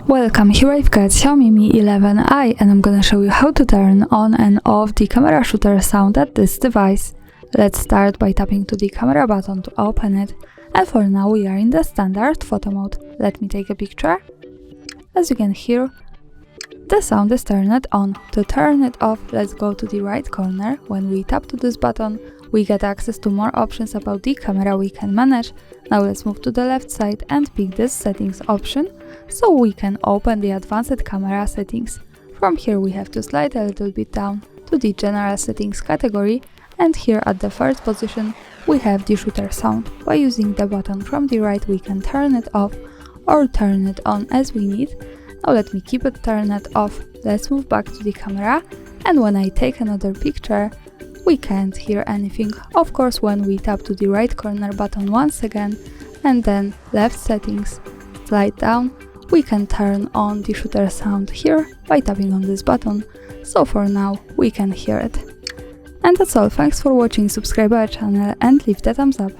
Welcome, here I've got Xiaomi Mi 11i and I'm gonna show you how to turn on and off the camera shutter sound at this device. Let's start by tapping to the camera button to open it, and for now we are in the standard photo mode. Let me take a picture. As you can hear, the sound is turned on. To turn it off, let's go to the right corner. When we tap to this button, we get access to more options about the camera we can manage. Now let's move to the left side and pick this settings option, so we can open the advanced camera settings. From here we have to slide a little bit down to the general settings category, and here at the first position we have the shutter sound. By using the button from the right we can turn it off or turn it on as we need. Now let me keep it turned off. Let's move back to the camera, and when I take another picture we can't hear anything. Of course, when we tap to the right corner button once again and then left settings, slide down, we can turn on the shutter sound here by tapping on this button, so for now we can hear it. And that's all, thanks for watching, subscribe our channel and leave the thumbs up.